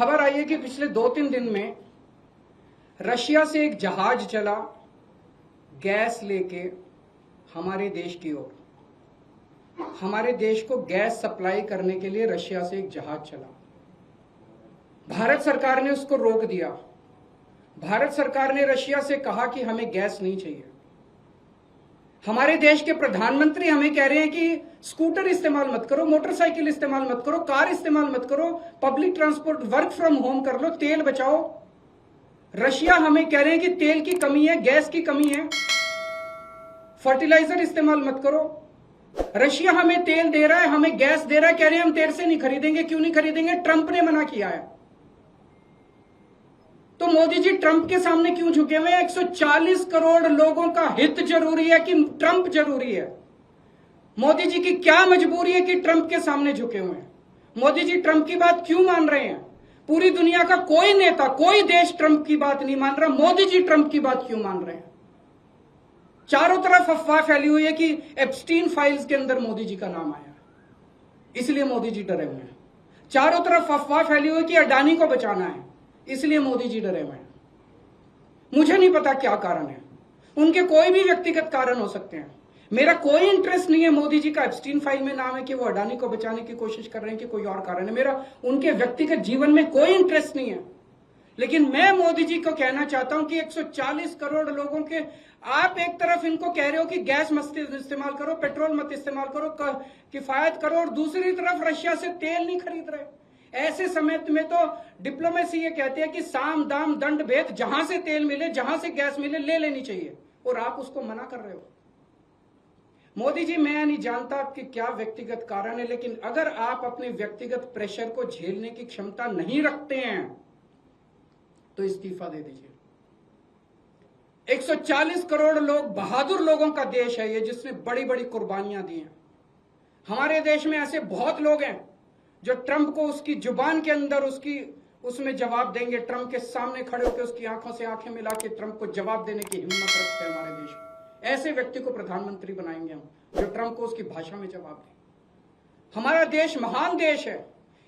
खबर आई है कि पिछले 2-3 दिन में रशिया से एक जहाज चला गैस लेके हमारे देश की ओर। हमारे देश को गैस सप्लाई करने के लिए रशिया से एक जहाज चला। भारत सरकार ने उसको रोक दिया। भारत सरकार ने रशिया से कहा कि हमें गैस नहीं चाहिए। हमारे देश के प्रधानमंत्री हमें कह रहे हैं कि स्कूटर इस्तेमाल मत करो, मोटरसाइकिल इस्तेमाल मत करो, कार इस्तेमाल मत करो, public transport, work from home कर लो, तेल बचाओ। रशिया हमें कह रहे हैं कि तेल की कमी है, गैस की कमी है, फर्टिलाइजर इस्तेमाल मत करो। रशिया हमें तेल दे रहा है, हमें गैस दे रहा है, कह रहे हैं हम तेरे से नहीं खरीदेंगे। क्यों नहीं खरीदेंगे? ट्रंप ने मना किया है। तो मोदी जी ट्रंप के सामने क्यों झुके हुए हैं? 140 करोड़ लोगों का हित जरूरी है कि ट्रंप जरूरी है? मोदी जी की क्या मजबूरी है कि ट्रंप के सामने झुके हुए हैं? मोदी जी ट्रंप की बात क्यों मान रहे हैं? पूरी दुनिया का कोई नेता, कोई देश ट्रंप की बात नहीं मान रहा, मोदी जी ट्रंप की बात क्यों मान रहे हैं? चारों तरफ अफवाह फैली हुई है कि एप्स्टीन फाइल्स के अंदर मोदी जी का नाम आया, इसलिए मोदी जी डरे हुए हैं। चारों तरफ अफवाह फैली हुई है कि अडानी को बचाना है, इसलिए मोदी जी डरे हुए हैं। मुझे नहीं पता क्या कारण है, उनके कोई भी व्यक्तिगत कारण हो सकते हैं। मेरा कोई इंटरेस्ट नहीं है मोदी जी का एप्स्टीन फाइल में नाम है कि वो अडानी को बचाने की कोशिश कर रहे हैं कि कोई और कारण है। मेरा उनके व्यक्तिगत जीवन में कोई इंटरेस्ट नहीं है। लेकिन मैं मोदी जी को कहना चाहता हूं कि 140 करोड़ लोगों के आप एक तरफ इनको कह रहे हो कि गैस मत इस्तेमाल करो, पेट्रोल मत इस्तेमाल करो, किफायत करो, और दूसरी तरफ रशिया से तेल नहीं खरीद रहे। ऐसे समय में तो डिप्लोमेसी ये कहते हैं कि साम दाम दंड भेद, जहां से तेल मिले, जहां से गैस मिले, ले लेनी चाहिए, और आप उसको मना कर रहे हो। मोदी जी, मैं नहीं जानता आपकी क्या व्यक्तिगत कारण है, लेकिन अगर आप अपने व्यक्तिगत प्रेशर को झेलने की क्षमता नहीं रखते हैं तो इस्तीफा दे दीजिए। 140 करोड़ लोग, बहादुर लोगों का देश है ये, जिसने बड़ी बड़ी कुर्बानियां दी हैं। हमारे देश में ऐसे बहुत लोग हैं जो ट्रंप को उसकी जुबान के अंदर उसमें जवाब देंगे, ट्रंप के सामने खड़े होकर उसकी आंखों से आंखें मिला के ट्रंप को जवाब देने की हिम्मत रखते हैं हमारे देश में। ऐसे व्यक्ति को प्रधानमंत्री बनाएंगे हम, जो ट्रंप को उसकी भाषा में जवाब दे। हमारा देश महान देश है,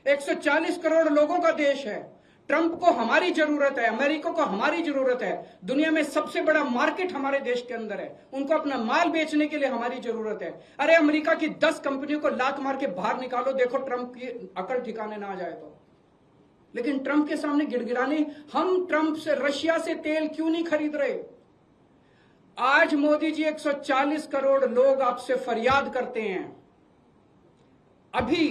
140 करोड़ लोगों का देश है। ट्रंप को हमारी जरूरत है, अमेरिका को हमारी जरूरत है, दुनिया में सबसे बड़ा मार्केट हमारे देश के अंदर है, उनको अपना माल बेचने के लिए हमारी जरूरत है। अरे अमेरिका की 10 कंपनियों को लात मार के बाहर निकालो, देखो ट्रंप की अकल ठिकाने ना आ जाए तो। लेकिन ट्रंप के सामने गिड़गिड़ाने, हम ट्रंप से, रशिया से तेल क्यों नहीं खरीद रहे? आज मोदी जी 140 करोड़ लोग आपसे फरियाद करते हैं, अभी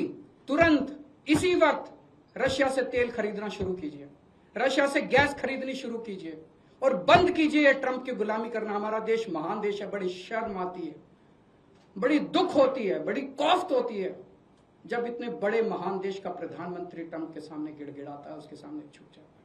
तुरंत इसी वक्त रशिया से तेल खरीदना शुरू कीजिए, रशिया से गैस खरीदनी शुरू कीजिए, और बंद कीजिए ट्रंप की गुलामी करना। हमारा देश महान देश है। बड़ी शर्म आती है, बड़ी दुख होती है, बड़ी कौफ्त होती है जब इतने बड़े महान देश का प्रधानमंत्री ट्रंप के सामने गिड़गिड़ाता है, उसके सामने झुक जाता है।